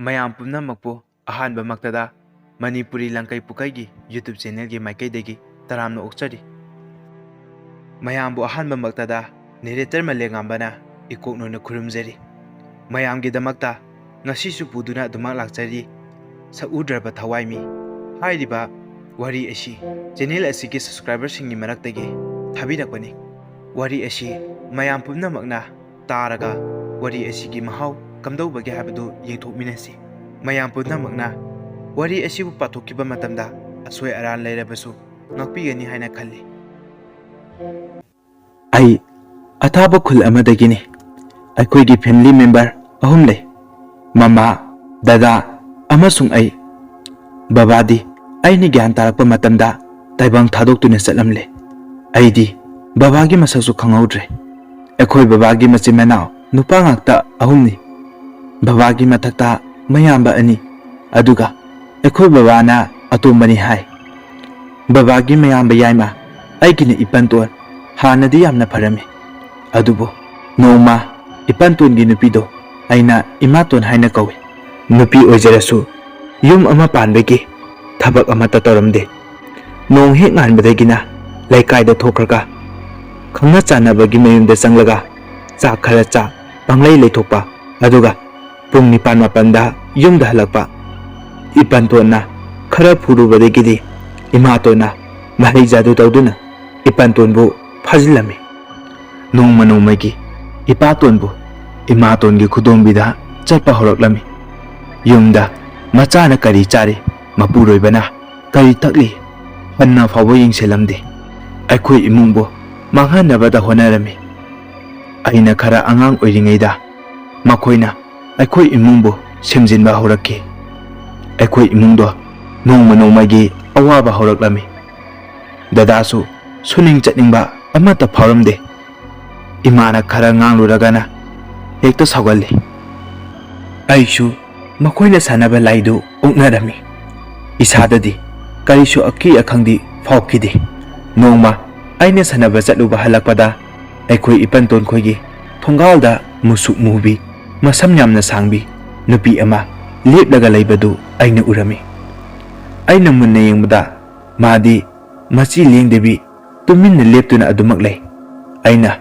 ꯃꯌꯥꯝ ꯄꯨꯝꯅꯃꯛꯄꯨ ꯑꯍꯥꯟꯕꯃꯛꯇꯗ ꯃꯅꯤꯄꯨꯔꯤ ꯂꯪꯀꯩ ꯄꯨꯀꯩꯒꯤ ꯌꯨꯇ꯭ꯌꯨꯕ ꯆꯦꯅꯦꯜꯒꯤ ꯃꯥꯏꯀꯩꯗꯒꯤ ꯇꯔꯥꯝꯅ ꯑꯣꯛꯆꯔꯤ꯫ ꯃꯌꯥꯝꯕꯨ ꯑꯍꯥꯟꯕꯃꯛꯇꯗ ꯅꯦꯔꯦꯇꯔ ꯃꯂꯦꯝꯉꯥꯟꯕꯅ ꯏꯀꯣꯛꯅꯣꯏꯅ ꯈꯨꯔꯨꯝꯖꯔꯤ꯫ ꯃꯌꯥꯝꯒꯤꯗꯃꯛꯇ ꯉꯁꯤꯁꯨ ꯄꯨꯗꯨꯅ ꯑꯗꯨꯃꯛ ꯂꯥꯛꯆꯔꯤ ꯁꯛꯎꯗ꯭ꯔꯕ ꯊꯋꯥꯏꯃꯤ ꯍꯥꯏꯔꯤꯕ ꯋꯥꯔꯤ ꯑꯁꯤ ꯆꯦꯅꯦꯜ ꯑꯁꯤꯒꯤ ꯁꯕꯁꯀ꯭ꯔꯥꯏꯕꯔꯁꯤꯡꯒꯤ ꯃꯔꯛꯇꯒꯤ ꯊꯥꯕꯤꯔꯛꯄꯅꯤ꯫ ꯋꯥꯔꯤ ꯑꯁꯤ ꯃꯌꯥꯝ ꯄꯨꯝꯅꯃꯛꯅ ꯇꯥꯔꯒ ꯋꯥꯔꯤ ꯑꯁꯤꯒꯤ ꯃꯍꯥꯎ ꯀꯝꯗꯧꯕꯒꯦ ꯍꯥꯏꯕꯗꯨ ꯌꯦꯡꯊꯣꯛꯃꯤꯟꯅꯁꯤ꯫ ꯃꯌꯥꯝ ꯄꯨꯝꯅꯃꯛꯅ ꯋꯥꯔꯤ ꯑꯁꯤꯕꯨ ꯄꯥꯊꯣꯛꯈꯤꯕ ꯃꯇꯝꯗ ꯑꯁꯣꯏ ꯑꯔꯥꯟ ꯂꯩꯔꯕꯁꯨ ꯉꯥꯛꯄꯤꯒꯅꯤ ꯍꯥꯏꯅ ꯈꯜꯂꯤ꯫ ꯑꯩ ꯑꯊꯥꯞꯄ ꯈꯨꯜ ꯑꯃꯗꯒꯤꯅꯤ꯫ ꯑꯩꯈꯣꯏꯒꯤ ꯐꯦꯃꯤꯂꯤ ꯃꯦꯝꯕꯔ 3 ꯂꯩ꯫ ꯃꯃꯥ, ꯗꯥꯗꯥ ꯑꯃꯁꯨꯡ ꯑꯩ꯫ ꯕꯕꯥꯗꯤ ꯑꯩꯅ ꯒ꯭ꯌꯥꯟ ꯇꯥꯔꯛꯄ ꯃꯇꯝꯗ ꯇꯥꯏꯕꯪ ꯊꯥꯗꯣꯛꯇꯨꯅ ꯆꯠꯂꯝꯂꯦ꯫ ꯑꯩꯗꯤ ꯕꯕꯥꯒꯤ ꯃꯁꯛꯁꯨ ꯈꯪꯍꯧꯗ꯭ꯔꯦ꯫ ꯑꯩꯈꯣꯏ ꯕꯕꯥꯒꯤ ꯃꯆꯤꯟ ꯃꯅꯥꯎ ꯅꯨꯄꯥ ꯉꯥꯛꯇ 3ꯅꯤ꯫ ꯕꯕꯥꯒꯤ ꯃꯊꯛꯇ ꯃꯌꯥꯝꯕ 2, ꯑꯗꯨꯒ ꯑꯩꯈꯣꯏ ꯕꯕꯥꯅ ꯑꯇꯣꯝꯕꯅꯤ ꯍꯥꯏ꯫ ꯕꯕꯥꯒꯤ ꯃꯌꯥꯝꯕ ꯌꯥꯏꯃ ꯑꯩꯒꯤꯅ ꯏꯄꯟꯇꯣꯟ ꯍꯥꯟꯅꯗꯤ ꯌꯥꯝꯅ ꯐꯔꯝꯃꯤ꯫ ꯑꯗꯨꯕꯨ ꯅꯣꯡꯃ ꯏꯄꯟꯇꯣꯟꯒꯤ ꯅꯨꯄꯤꯗꯣ ꯑꯩꯅ ꯏꯃꯥꯇꯣꯟ ꯍꯥꯏꯅ ꯀꯧꯏ꯫ ꯅꯨꯄꯤ ꯑꯣꯏꯖꯔꯁꯨ ꯌꯨꯝ ꯑꯃ ꯄꯥꯟꯕꯒꯤ ꯊꯕꯛ ꯑꯃꯠꯇ ꯇꯧꯔꯝꯗꯦ꯫ ꯅꯣꯡ ꯍꯦꯛ ꯉꯥꯟꯕꯗꯒꯤꯅ ꯂꯩꯀꯥꯏꯗ ꯊꯣꯛꯈ꯭ꯔꯒ ꯈꯪꯅ ꯆꯥꯟꯅꯕꯒꯤ ꯃꯌꯨꯝꯗ ꯆꯪꯂꯒ ꯆꯥꯛ ꯈꯔ ꯆꯥ ꯄꯪꯂꯩ ꯂꯩꯊꯣꯛꯄ, ꯑꯗꯨꯒ ꯄꯨꯡ 9-10ꯗ ꯌꯨꯝꯗ ꯍꯜꯂꯛꯄ꯫ ꯏꯄꯟꯇꯣꯟꯅ ꯈꯔ ꯐꯨꯔꯨꯕꯗꯒꯤꯗꯤ ꯏꯃꯥꯇꯣꯟꯅ ꯃꯍꯩ ꯖꯥꯗꯨ ꯇꯧꯗꯨꯅ ꯏꯄꯟꯇꯣꯟꯕꯨ ꯐꯥꯖꯤꯜꯂꯝꯃꯤ꯫ ꯅꯣꯡꯃ ꯅꯣꯡꯃꯒꯤ ꯏꯄꯥꯇꯣꯟꯕꯨ ꯏꯃꯥꯇꯣꯟꯒꯤ ꯈꯨꯗꯣꯡꯕꯤꯗ ꯆꯠꯄ ꯍꯧꯔꯛꯂꯝꯃꯤ꯫ ꯌꯨꯝꯗ ꯃꯆꯥꯅ ꯀꯔꯤ ꯆꯥꯔꯤ, ꯃꯄꯨꯔꯣꯏꯕꯅ ꯀꯔꯤ ꯊꯛꯂꯤ ꯍꯟꯅ ꯐꯥꯎꯕ ꯌꯦꯡꯁꯤꯜꯂꯝꯗꯦ꯫ ꯑꯩꯈꯣꯏ ꯏꯃꯨꯡꯕꯨ ꯃꯥꯡꯍꯟꯅꯕꯗ ꯍꯣꯠꯅꯔꯝꯃꯤ꯫ ꯑꯩꯅ ꯈꯔ ꯑꯉꯥꯡ ꯑꯣꯏꯔꯤꯉꯩꯗ ꯃꯈꯣꯏꯅ ꯑꯩꯈꯣꯏ ꯏꯃꯨꯡꯕꯨ ꯁꯦꯝꯖꯤꯟꯕ ꯍꯧꯔꯛꯈꯤ꯫ ꯑꯩꯈꯣꯏ ꯏꯃꯨꯡꯗꯣ ꯅꯣꯡꯃ ꯅꯣꯡꯃꯒꯤ ꯑꯋꯥꯕ ꯍꯧꯔꯛꯂꯝꯃꯤ꯫ ꯗꯗꯥꯁꯨ ꯁꯨꯅꯤꯡ ꯆꯠꯅꯤꯡꯕ ꯑꯃꯠꯇ ꯐꯥꯎꯔꯝꯗꯦ꯫ ꯏꯃꯥꯅ ꯈꯔ ꯉꯥꯡꯂꯨꯔꯒꯅ ꯍꯦꯛꯇ ꯁꯥꯎꯒꯜꯂꯤ꯫ ꯑꯩꯁꯨ ꯃꯈꯣꯏꯅ ꯁꯥꯟꯅꯕ ꯂꯥꯏꯗꯨ ꯑꯣꯛꯅꯔꯝꯃꯤ꯫ ꯏꯁꯥꯗꯗꯤ ꯀꯔꯤꯁꯨ ꯑꯀꯤ ꯑꯈꯪꯗꯤ ꯐꯥꯎꯈꯤꯗꯦ꯫ ꯅꯣꯡꯃ ꯑꯩꯅ ꯁꯥꯟꯅꯕ ꯆꯠꯂꯨꯕ ꯍꯜꯂꯛꯄꯗ ꯑꯩꯈꯣꯏ ꯏꯄꯟꯇꯣꯟ ꯈꯣꯏꯒꯤ ꯊꯣꯡꯒꯥꯜꯗ ꯃꯨꯁꯨꯛ ꯃꯨꯕꯤ, ꯃꯁꯝ ꯌꯥꯝꯅ ꯁꯥꯡꯕꯤ ꯅꯨꯄꯤ ꯑꯃ ꯂꯦꯞꯂꯒ ꯂꯩꯕꯗꯨ ꯑꯩꯅ ꯎꯔꯝꯃꯤ꯫ ꯑꯩꯅ ꯃꯨꯟꯅ ꯌꯦꯡꯕꯗ ꯃꯥꯗꯤ ꯃꯆꯤ ꯂꯦꯡꯗꯕꯤ ꯇꯨꯃꯤꯟꯅ ꯂꯦꯞꯇꯨꯅ ꯑꯗꯨꯃꯛ ꯂꯩ꯫ ꯑꯩꯅ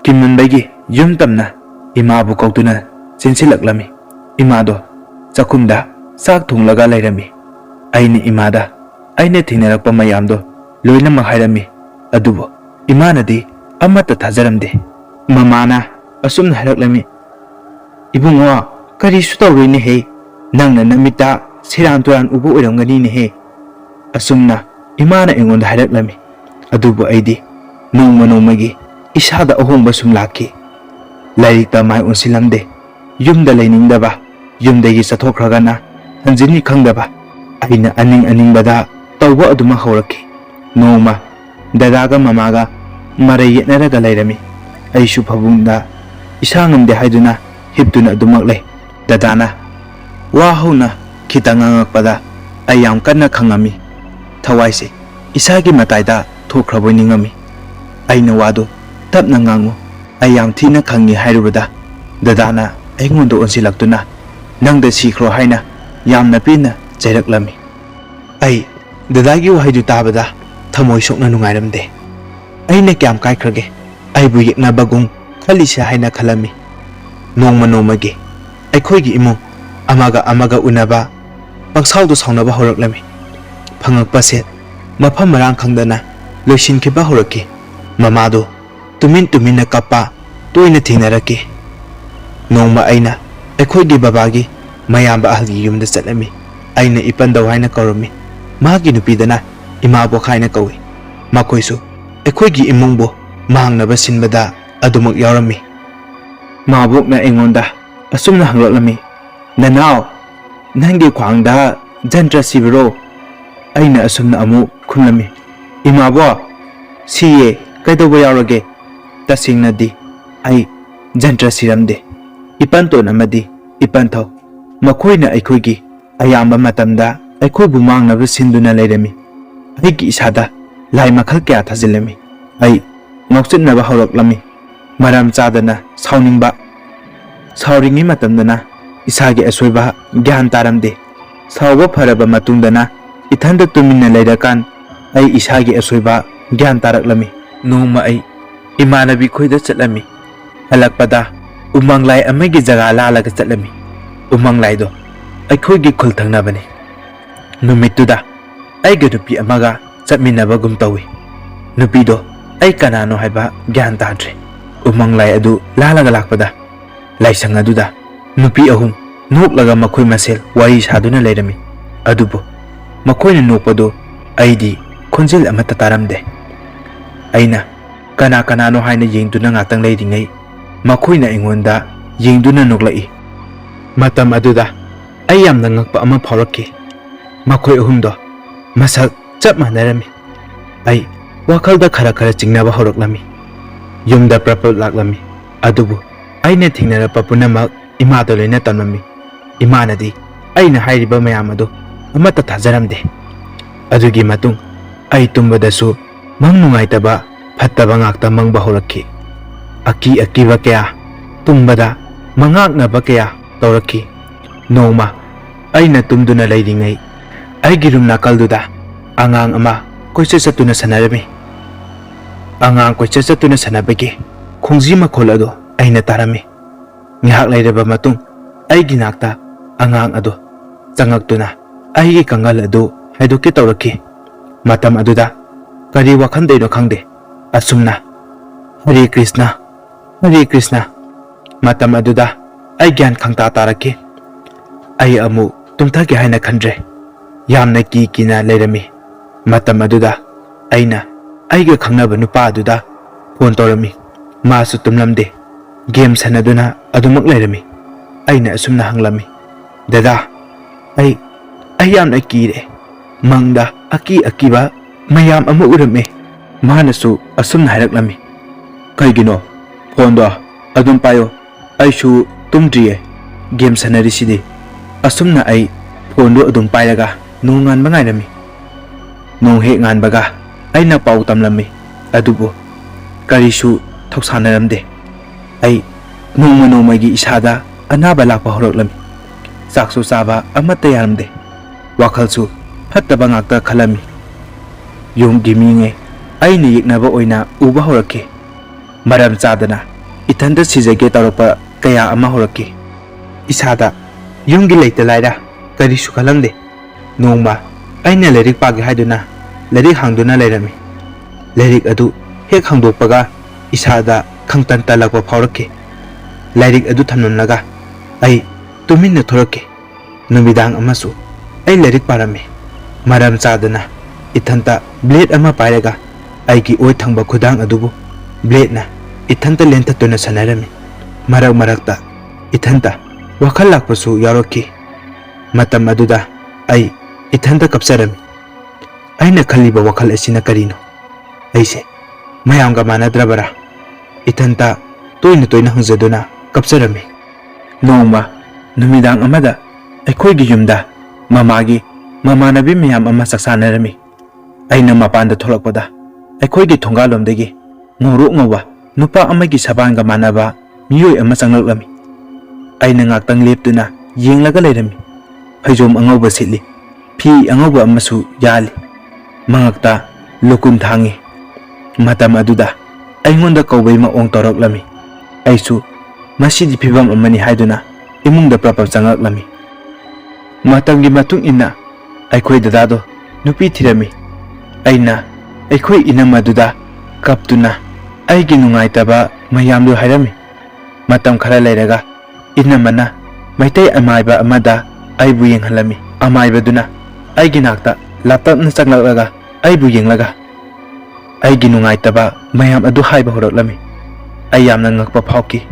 ꯀꯤꯃꯟꯕꯒꯤ ꯌꯨꯝ ꯇꯝꯅ ꯏꯃꯥꯕꯨ ꯀꯧꯗꯨꯅ ꯆꯦꯟꯁꯤꯜꯂꯛꯂꯝꯃꯤ꯫ ꯏꯃꯥꯗꯣ ꯆꯥꯛꯈꯨꯝꯗ ꯆꯥꯛ ꯊꯣꯡꯂꯒ ꯂꯩꯔꯝꯃꯤ꯫ ꯑꯩꯅ ꯏꯃꯥꯗ ꯑꯩꯅ ꯊꯦꯡꯅꯔꯛꯄ ꯃꯌꯥꯝꯗꯣ ꯂꯣꯏꯅꯃꯛ ꯍꯥꯏꯔꯝꯃꯤ, ꯑꯗꯨꯕꯨ ꯏꯃꯥꯅꯗꯤ ꯑꯃꯠꯇ ꯊꯥꯖꯔꯝꯗꯦ꯫ ꯃꯃꯥꯅ ꯑꯁꯨꯝꯅ ꯍꯥꯏꯔꯛꯂꯝꯃꯤ, "ꯏꯕꯨꯡꯉꯣ, ꯀꯔꯤꯁꯨ ꯇꯧꯔꯣꯏꯅꯦꯍꯦ, ꯅꯪꯅ ꯅꯃꯤꯠꯇ ꯁꯦꯔꯥꯟ ꯇꯨꯔꯥꯟ ꯎꯕ ꯑꯣꯏꯔꯝꯒꯅꯤꯅꯦꯍꯦ"꯫ ꯑꯁꯨꯝꯅ ꯏꯃꯥꯅ ꯑꯩꯉꯣꯟꯗ ꯍꯥꯏꯔꯛꯂꯝꯃꯤ꯫ ꯑꯗꯨꯕꯨ ꯑꯩꯗꯤ ꯅꯣꯡꯃ ꯅꯣꯡꯃꯒꯤ ꯏꯁꯥꯗ ꯑꯍꯣꯡꯕ ꯁꯨꯝ ꯂꯥꯛꯈꯤ꯫ ꯂꯥꯏꯔꯤꯛꯇ ꯃꯥꯏ ꯑꯣꯟꯁꯤꯜꯂꯝꯗꯦ꯫ ꯌꯨꯝꯗ ꯂꯩꯅꯤꯡꯗꯕ, ꯌꯨꯝꯗꯒꯤ ꯆꯠꯊꯣꯛꯈ꯭ꯔꯒꯅ ꯍꯟꯖꯤꯟꯅꯤ ꯈꯪꯗꯕ, ꯑꯩꯅ ꯑꯅꯤꯡ ꯑꯅꯤꯡꯕꯗ ꯇꯧꯕ ꯑꯗꯨꯃꯛ ꯍꯧꯔꯛꯈꯤ꯫ ꯅꯣꯡꯃ ꯗꯗꯥꯒ ꯃꯃꯥꯒ ꯃꯔꯩ ꯌꯦꯠꯅꯔꯒ ꯂꯩꯔꯝꯃꯤ꯫ ꯑꯩꯁꯨ ꯐꯃꯨꯡꯗ ꯏꯁꯥ ꯉꯝꯗꯦ ꯍꯥꯏꯗꯨꯅ ꯍꯤꯞꯇꯨꯅ ꯑꯗꯨꯃꯛ ꯂꯩ꯫ ꯗꯗꯥꯅ ꯋꯥ ꯍꯧꯅ ꯈꯤꯇꯪ ꯉꯥꯡꯉꯛꯄꯗ ꯑꯩ ꯌꯥꯝ ꯀꯟꯅ ꯈꯪꯉꯝꯃꯤ꯫ ꯊꯋꯥꯏꯁꯦ ꯏꯁꯥꯒꯤ ꯃꯇꯥꯏꯗ ꯊꯣꯛꯈ꯭ꯔꯕꯣꯏ ꯅꯤꯡꯉꯝꯃꯤ꯫ ꯑꯩꯅ ꯋꯥꯗꯨ ꯇꯞꯅ ꯉꯥꯡꯉꯨ, ꯑꯩ ꯌꯥꯝ ꯊꯤꯅ ꯈꯪꯉꯤ ꯍꯥꯏꯔꯨꯕꯗ ꯗꯗꯥꯅ ꯑꯩꯉꯣꯟꯗ ꯑꯣꯟꯁꯤꯜꯂꯛꯇꯨꯅ ꯅꯪꯗ ꯁꯤꯈ꯭ꯔꯣ ꯍꯥꯏꯅ ꯌꯥꯝꯅ ꯄꯦꯟꯅ ꯆꯩꯔꯛꯂꯝꯃꯤ꯫ ꯑꯩ ꯗꯗꯥꯒꯤ ꯋꯥꯍꯩꯗꯨ ꯇꯥꯕꯗ ꯊꯃꯣꯏ ꯁꯣꯛꯅ ꯅꯨꯡꯉꯥꯏꯔꯝꯗꯦ꯫ ꯑꯩꯅ ꯀꯌꯥꯝ ꯀꯥꯏꯈ꯭ꯔꯒꯦ, ꯑꯩꯕꯨ ꯌꯦꯛꯅꯕꯒꯨꯝ ꯈꯜꯂꯤꯁꯦ ꯍꯥꯏꯅ ꯈꯜꯂꯝꯃꯤ꯫ ꯅꯣꯡꯃ ꯅꯣꯡꯃꯒꯤ ꯑꯩꯈꯣꯏꯒꯤ ꯏꯃꯨꯡ ꯑꯃꯒ ꯑꯃꯒ ꯎꯅꯕ ꯄꯪꯁꯥꯎꯗ ꯁꯥꯎꯅꯕ ꯍꯧꯔꯛꯂꯝꯃꯤ꯫ ꯐꯪꯉꯛꯄ ꯁꯦꯠ ꯃꯐꯝ ꯃꯔꯥꯡ ꯈꯪꯗꯅ ꯂꯣꯏꯁꯤꯟꯈꯤꯕ ꯍꯧꯔꯛꯈꯤ꯫ ꯃꯃꯥꯗꯨ ꯇꯨꯃꯤꯟ ꯇꯨꯃꯤꯟꯅ ꯀꯞꯄ ꯇꯣꯏꯅ ꯊꯦꯡꯅꯔꯛꯈꯤ꯫ ꯅꯣꯡꯃ ꯑꯩꯅ ꯑꯩꯈꯣꯏꯒꯤ ꯕꯕꯥꯒꯤ ꯃꯌꯥꯝꯕ ꯑꯍꯜꯒꯤ ꯌꯨꯝꯗ ꯆꯠꯂꯝꯃꯤ꯫ ꯑꯩꯅ ꯏꯄꯟꯗꯧ ꯍꯥꯏꯅ ꯀꯧꯔꯝꯃꯤ꯫ ꯃꯥꯒꯤ ꯅꯨꯄꯤꯗꯅ ꯏꯃꯥꯕꯣꯛ ꯍꯥꯏꯅ ꯀꯧꯏ꯫ ꯃꯈꯣꯏꯁꯨ ꯑꯩꯈꯣꯏꯒꯤ ꯏꯃꯨꯡꯕꯨ ꯃꯥꯡꯅꯕ ꯁꯤꯟꯕꯗ ꯑꯗꯨꯃꯛ ꯌꯥꯎꯔꯝꯃꯤ꯫ ꯃꯥꯕꯣꯛꯅ ꯑꯩꯉꯣꯟꯗ ꯑꯁꯨꯝꯅ ꯍꯪꯂꯛꯂꯝꯃꯤ, "ꯅꯅꯥꯎ, ꯅꯪꯒꯤ ꯈ꯭ꯋꯥꯡꯗ ꯖꯟꯇ꯭ꯔ ꯁꯤꯕꯔꯣ?" ꯑꯩꯅ ꯑꯁꯨꯝꯅ ꯑꯃꯨꯛ ꯈꯨꯝꯂꯝꯃꯤ, "ꯏꯃꯥꯕꯣꯛ, ꯁꯤꯌꯦ, ꯀꯩꯗꯧꯕ ꯌꯥꯎꯔꯒꯦ?" ꯇꯁꯦꯡꯅꯗꯤ ꯑꯩ ꯖꯟꯇ꯭ꯔ ꯁꯤꯔꯝꯗꯦ꯫ ꯏꯄꯟꯇꯣꯟ ꯑꯃꯗꯤ ꯏꯄꯟꯊꯧ ꯃꯈꯣꯏꯅ ꯑꯩꯈꯣꯏꯒꯤ ꯑꯌꯥꯝꯕ ꯃꯇꯝꯗ ꯑꯩꯈꯣꯏꯕꯨ ꯃꯥꯡꯅꯕ ꯁꯤꯟꯗꯨꯅ ꯂꯩꯔꯝꯃꯤ꯫ ꯑꯩꯒꯤ ꯏꯁꯥꯗ ꯂꯥꯏ ꯃꯈꯜ ꯀꯌꯥ ꯊꯥꯖꯤꯜꯂꯝꯃꯤ꯫ ꯑꯩ ꯉꯥꯎꯆꯠꯅꯕ ꯍꯧꯔꯛꯂꯝꯃꯤ꯫ ꯃꯔꯝ ꯆꯥꯗꯅ ꯁꯥꯎꯅꯤꯡꯕ, ꯁꯥꯎꯔꯤꯉꯩ ꯃꯇꯝꯗꯅ isaagi asoiba gyan taramde sauba faraba matungdana ithanda tumina leirakan ai isagi asoiba gyan taraklami noma ai imanabi khoida chatlami halakpada umanglai amagi jaga lalaga chatlami umanglai do aikhoigi khul thangnabani numituda aiga nupi amaga chatminabagum tawi nupi do ai kanano haiba gyan tadre umanglai adu lalaga lakpada laisang aduda nupi ahum noklaga makhoi masel wari saduna leirami adubo makhoina nokpado aidi khonjil amata taramde aina kana kanano haina yengduna ngatang leiringai makhoina ingonda yengduna noklai matam aduda ai yamna ngakpa ama phaurakki makhoi ahumdo masak chap manarami ai wakhalda khara khara chingnaba horoklami yumda prapal laklami adubu aina thingnarapa punamak imado loina tamami imanadi aina hairiba mayam adu amata thajaramde adugi matung ai tumbadasu mang nungaitaba phattaba ngakta mangba horakki aki akiba kya tumbada mangaknaba kya tawrakki noma aina tumduna leiringai aigi room nakalduda angang ama koiche satuna sanarami angang koiche satuna sanabagi khongji makhol ado aina tarami ngihak leiraba matung aigi nakta angang ado changaktuna aigi kangal ado haidoki tawrakki matam aduda kari wakhan deino khangde asumna Hare Krishna matam aduda ai gyan khangta tarakki ai amu tumthagi haina khandre yamna kina leirami matam aduda aina aiga khangnaba nupa aduda phone torami masu tumlamde game sanaduna adumak leirami aina asumna hanglami dada ai yamna kire mangda akiba mayam amu urame manasu asumna haraklami kaigino phone do adum payo aishu tumdriye game sanari sidi asumna ai phone do adum pairaga nongan bangairami nong he ngan baga aina pau tamlami adubo karisu thoksannaramde ai nongmagi isada anaba lakpa horoklami saksu saba amata yaramde wakhalsu phattaba ngakta khalami yumgi minge aina yeknaba oina uba horakki maram chadana ithanda sijage tawrakpa kaya ama horakki isada yumgi leita laira karisu khalamde nongma aina lerik pagi haiduna lerik hangduna leirami lerik adu hek hangdokpaga isada khangtan talakpa phaurakki lerik adu thanunlaga ai tuminna thorakki numidang amasu ai lerik parami maram chadana ithanta blade ama pairaga aigi oi thangba khudang adubu blade na ithanta lenthatuna sanarami marakta ithanta wakhal lakpasu yarokki matam aduda ai ithanta kapsarami aina khaliba wakhal asina karino aise mayamga manadrabara ithanta toina hangzaduna kapsarami noma numidang amada aikhoigi yumda mamanabi mayam ama saksanarami aina mapanda tholakpada aikhoigi thongalomdagi ngoro ngawa nupa amagi sabanga manaba miyoi ama changlakami aina ngaktang leptuna yenglaga leirami haijom angauba sitli fi angauba amasu yali mangakta lukun thangi matam aduda aingonda kaubai maong toroklami aisu masidi phibam amani haiduna imungda prapap changaklami matamgi matung inna aikhoi dadado nupi thirami aina aikhoi inama duda kaptuna aigi nungaitaba mayamdu hairami matam khara leiraga inamana maitai amaiba amada aibu yenghalami amaibaduna aigi nakta laptopna changlaklaga aibu yenglaga aigi nungaitaba mayam adu haiba horoklami ayamna ngakpa phauki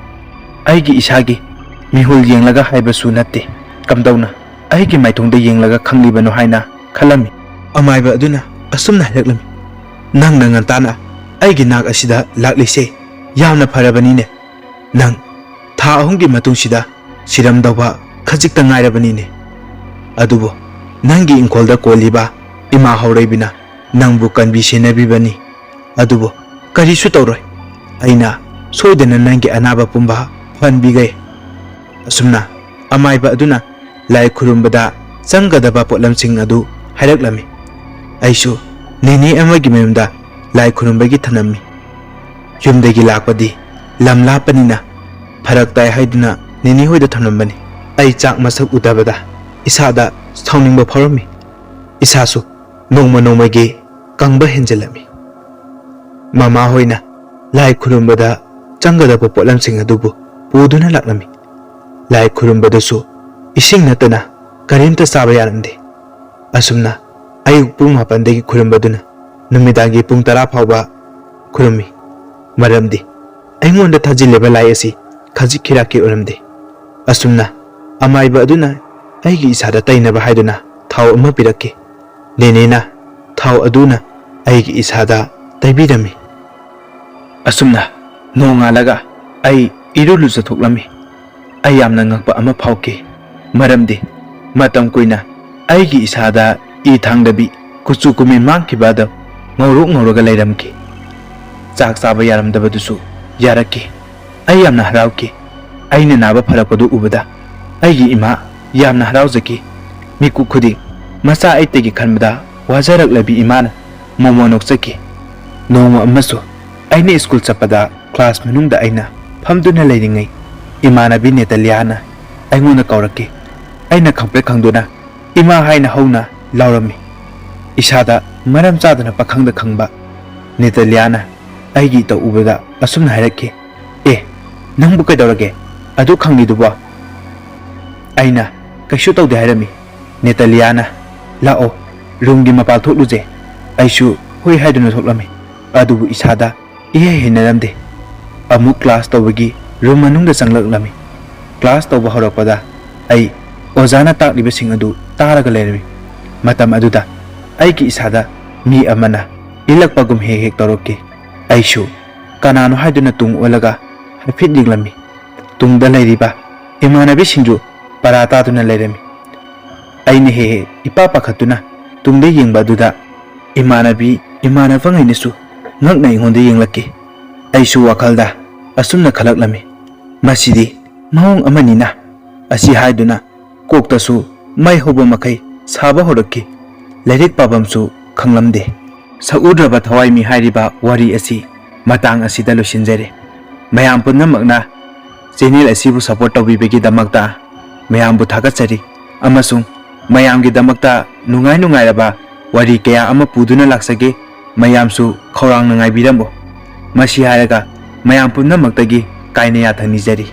aigi isagi mihul yenglaga haibasu natte kamdawna aigi maithongda yenglaga khanglibano haina khalami amaiba aduna asumna haraklami nangna ngantana aigi nak asida laklise yamna pharabanine nang tha ahumgi matungsida siramdawba khajikta ngairabanine adubo nangi ingkolda koliba ima haureibina nangbu kanbi senabibani adubo karisu tawroi aina soidana nangi anaba pumba fanbigai asumna ꯑꯃꯥꯏꯕ ꯑꯗꯨꯅ ꯂꯥꯏ ꯈꯨꯔꯨꯝꯕꯗ ꯆꯪꯒꯗꯕ ꯄꯣꯠꯂꯝꯁꯤꯡ ꯑꯗꯨ ꯍꯥꯏꯔꯛꯂꯝꯃꯤ꯫ ꯑꯩꯁꯨ ꯅꯦꯅꯦ ꯑꯃꯒꯤ ꯃꯌꯨꯝꯗ ꯂꯥꯏ ꯈꯨꯔꯨꯝꯕꯒꯤ ꯊꯅꯝꯃꯤ꯫ ꯌꯨꯝꯗꯒꯤ ꯂꯥꯛꯄꯗꯤ ꯂꯝ ꯂꯥꯞꯄꯅꯤꯅ ꯐꯔꯛ ꯇꯥꯏ ꯍꯥꯏꯗꯨꯅ ꯅꯦꯅꯦ ꯍꯣꯏꯗ ꯊꯅꯝꯕꯅꯤ꯫ ꯑꯩ ꯆꯥꯛ ꯃꯁꯛ ꯎꯗꯕꯗ ꯏꯁꯥꯗ ꯁꯥꯎꯅꯤꯡꯕ ꯐꯥꯎꯔꯝꯃꯤ꯫ ꯏꯁꯥꯁꯨ ꯅꯣꯡꯃ ꯅꯣꯡꯃꯒꯤ ꯀꯪꯕ ꯍꯦꯟꯖꯜꯂꯝꯃꯤ꯫ ꯃꯃꯥ ꯍꯣꯏꯅ ꯂꯥꯏ ꯈꯨꯔꯨꯝꯕꯗ ꯆꯪꯒꯗꯕ ꯄꯣꯠꯂꯝꯁꯤꯡ ꯑꯗꯨꯕꯨ ꯄꯨꯗꯨꯅ ꯂꯥꯛꯂꯝꯃꯤ꯫ ꯂꯥꯏ ꯈꯨꯔꯨꯝꯕꯗꯁꯨ ꯏꯁꯤꯡ ꯅꯠꯇꯅ ꯀꯔꯤꯝꯇ ꯆꯥꯕ ꯌꯥꯔꯝꯗꯦ꯫ ꯑꯁꯨꯝꯅ ꯑꯌꯨꯛ ꯄꯨꯡ 4ꯗꯒꯤ ꯈꯨꯔꯨꯝꯕꯗꯨꯅ ꯅꯨꯃꯤꯗꯥꯡꯒꯤ ꯄꯨꯡ 10 ꯐꯥꯎꯕ ꯈꯨꯔꯨꯝꯃꯤ꯫ ꯃꯔꯝꯗꯤ ꯑꯩꯉꯣꯟꯗ ꯊꯥꯖꯤꯜꯂꯤꯕ ꯂꯥꯏ ꯑꯁꯤ ꯈꯖꯤꯛ ꯈꯤꯔꯥꯛꯀꯤ ꯑꯣꯏꯔꯝꯗꯦ꯫ ꯑꯁꯨꯝꯅ ꯑꯃꯥꯏꯕ ꯑꯗꯨꯅ ꯑꯩꯒꯤ ꯏꯁꯥꯗ ꯇꯩꯅꯕ ꯍꯥꯏꯗꯨꯅ ꯊꯥꯎ ꯑꯃ ꯄꯤꯔꯛꯈꯤ꯫ ꯅꯦꯅꯦꯅ ꯊꯥꯎ ꯑꯗꯨꯅ ꯑꯩꯒꯤ ꯏꯁꯥꯗ ꯇꯩꯕꯤꯔꯝꯃꯤ꯫ ꯑꯁꯨꯝꯅ ꯅꯣꯡꯉꯥꯜꯂꯒ ꯑꯩ ꯏꯔꯨ ꯂꯨꯖꯊꯣꯛꯂꯝꯃꯤ꯫ ꯑꯩ ꯌꯥꯝꯅ ꯉꯛꯄ ꯑꯃ ꯐꯥꯎꯈꯤ꯫ ꯃꯔꯝꯗꯤ ꯃꯇꯝ ꯀꯨꯏꯅ ꯑꯩꯒꯤ ꯏꯁꯥꯗ ꯏ ꯊꯥꯡꯗꯕꯤ ꯀꯨꯆꯨ ꯀꯨꯃꯦꯟ ꯃꯥꯡꯈꯤꯕ ꯑꯗꯨ ꯉꯧꯔꯣꯛ ꯉꯧꯔꯒ ꯂꯩꯔꯝꯈꯤ꯫ ꯆꯥꯛ ꯆꯥꯕ ꯌꯥꯔꯝꯗꯕꯗꯨꯁꯨ ꯌꯥꯔꯛꯈꯤ꯫ ꯑꯩ ꯌꯥꯝꯅ ꯍꯔꯥꯎꯈꯤ꯫ ꯑꯩꯅ ꯅꯥꯕ ꯐꯔꯛꯄꯗꯨ ꯎꯕꯗ ꯑꯩꯒꯤ ꯏꯃꯥ ꯌꯥꯝꯅ ꯍꯔꯥꯎꯖꯈꯤ꯫ ꯃꯤꯀꯨꯞ ꯈꯨꯗꯤꯡ ꯃꯆꯥ ꯑꯩꯇꯒꯤ ꯈꯟꯕꯗ ꯋꯥꯖꯔꯛꯂꯕꯤ ꯏꯃꯥꯅ ꯃꯣꯃꯣ ꯅꯣꯛꯆꯈꯤ꯫ ꯅꯣꯡꯃ ꯑꯃꯁꯨ ꯑꯩꯅ ꯁ꯭ꯀꯨꯜ ꯆꯠꯄꯗ ꯀ꯭ꯂꯥꯁ ꯃꯅꯨꯡꯗ ꯑꯩꯅ ꯐꯝꯗꯨꯅ ꯂꯩꯔꯤꯉꯩ ꯏꯃꯥꯟꯅꯕꯤ ꯅꯦꯇꯥꯂꯤꯌꯥꯅ ꯑꯩꯉꯣꯟꯗ ꯀꯧꯔꯛꯈꯤ꯫ ꯑꯩꯅ ꯈꯪꯄ꯭ꯔꯦꯛ ꯈꯪꯗꯨꯅ ꯏꯃꯥ ꯍꯥꯏꯅ ꯍꯧꯅ ꯂꯥꯎꯔꯝꯃꯤ꯫ ꯏꯁꯥꯗ ꯃꯔꯝ ꯆꯥꯗꯅ ꯄꯥꯈꯪꯗ ꯈꯪꯕ ꯅꯦꯇꯥꯂꯤꯌꯥꯅ ꯑꯩꯒꯤ ꯏꯇꯧ ꯎꯕꯗ ꯑꯁꯨꯝꯅ ꯍꯥꯏꯔꯛꯈꯤ, "ꯑꯦ, ꯅꯪꯕꯨ ꯀꯩꯗꯧꯔꯒꯦ? ꯑꯗꯨ ꯈꯪꯂꯤꯗꯨꯕꯣ?" ꯑꯩꯅ ꯀꯩꯁꯨ ꯇꯧꯗꯦ ꯍꯥꯏꯔꯝꯃꯤ꯫ ꯅꯦꯇꯥꯂꯤꯌꯥꯅ, "ꯂꯥꯛꯑꯣ, ꯔꯨꯝꯒꯤ ꯃꯄꯥꯜ ꯊꯣꯛꯂꯨꯖꯦ." ꯑꯩꯁꯨ ꯍꯣꯏ ꯍꯥꯏꯗꯨꯅ ꯊꯣꯛꯂꯝꯃꯤ꯫ ꯑꯗꯨꯕꯨ ꯏꯁꯥꯗ ꯏꯍꯩ ꯍꯩꯅꯔꯝꯗꯦ꯫ ꯑꯃꯨꯛ ꯀ꯭ꯂꯥꯁ ꯇꯧꯕꯒꯤ ꯔꯨꯝ ꯃꯅꯨꯡꯗ ꯆꯪꯂꯛꯂꯝꯃꯤ꯫ ꯀ꯭ꯂꯥꯁ ꯇꯧꯕ ꯍꯧꯔꯛꯄꯗ ꯑꯩ ꯑꯣꯖꯥꯅ ꯇꯥꯛꯂꯤꯕꯁꯤꯡ ꯑꯗꯨ ꯇꯥꯔꯒ ꯂꯩꯔꯝꯃꯤ꯫ ꯃꯇꯝ ꯑꯗꯨꯗ ꯑꯩꯒꯤ ꯏꯁꯥꯗ ꯃꯤ ꯑꯃꯅ ꯏꯜꯂꯛꯄꯒꯨꯝ ꯍꯦꯛ ꯍꯦꯛ ꯇꯧꯔꯛꯈꯤ꯫ ꯑꯩꯁꯨ ꯀꯅꯥꯅꯣ ꯍꯥꯏꯗꯨꯅ ꯇꯨꯡ ꯑꯣꯜꯂꯒ ꯍꯥꯏꯐꯦꯠ ꯌꯦꯡꯂꯝꯃꯤ꯫ ꯇꯨꯡꯗ ꯂꯩꯔꯤꯕ ꯏꯃꯥꯟꯅꯕꯤꯁꯤꯡꯁꯨ ꯄꯔꯥ ꯇꯥꯗꯨꯅ ꯂꯩꯔꯝꯃꯤ꯫ ꯑꯩꯅ ꯍꯦꯛ ꯍꯦꯛ ꯏꯄꯥ ꯄꯥꯈꯠꯇꯨꯅ ꯇꯨꯡꯗ ꯌꯦꯡꯕ ꯑꯗꯨꯗ ꯏꯃꯥꯟꯅꯕꯉꯩꯅꯁꯨ ꯉꯛꯅ ꯑꯩꯉꯣꯟꯗ ꯌꯦꯡꯂꯛꯈꯤ꯫ ꯑꯩꯁꯨ ꯋꯥꯈꯜꯗ ꯑꯁꯨꯝꯅ ꯈꯜꯂꯛꯂꯝꯃꯤ, ꯃꯁꯤꯗꯤ ꯃꯑꯣꯡ ꯑꯃꯅꯤꯅ ꯑꯁꯤ ꯍꯥꯏꯗꯨꯅ ꯀꯣꯛꯇꯁꯨ ꯃꯩ ꯍꯧꯕ ꯃꯈꯩ ꯁꯥꯕ ꯍꯧꯔꯛꯈꯤ꯫ ꯂꯥꯏꯔꯤꯛ ꯄꯥꯐꯝꯁꯨ ꯈꯪꯂꯝꯗꯦ꯫ ꯁꯛꯎꯗ꯭ꯔꯕ ꯊꯋꯥꯏꯃꯤ ꯍꯥꯏꯔꯤꯕ ꯋꯥꯔꯤ ꯑꯁꯤ ꯃꯇꯥꯡ ꯑꯁꯤꯗ ꯂꯣꯏꯁꯤꯟꯖꯔꯦ꯫ ꯃꯌꯥꯝ ꯄꯨꯝꯅꯃꯛꯅ ꯆꯦꯅꯦꯜ ꯑꯁꯤꯕꯨ ꯁꯄꯣꯔꯠ ꯇꯧꯕꯤꯕꯒꯤꯗꯃꯛꯇ ꯃꯌꯥꯝꯕꯨ ꯊꯥꯒꯠꯆꯔꯤ ꯑꯃꯁꯨꯡ ꯃꯌꯥꯝꯒꯤꯗꯃꯛꯇ ꯅꯨꯡꯉꯥꯏ ꯅꯨꯡꯉꯥꯏꯔꯕ ꯋꯥꯔꯤ ꯀꯌꯥ ꯑꯃ ꯄꯨꯗꯨꯅ ꯂꯥꯛꯆꯒꯦ꯫ ꯃꯌꯥꯝꯁꯨ ꯈꯧꯔꯥꯡꯅ ꯉꯥꯏꯕꯤꯔꯝꯃꯨ꯫ ꯃꯁꯤ ꯍꯥꯏꯔꯒ ꯃꯌꯥꯝ ꯄꯨꯝꯅꯃꯛꯇꯒꯤ ꯀꯥꯏꯅ ꯌꯥꯊꯪ ꯅꯤꯖꯔꯤ꯫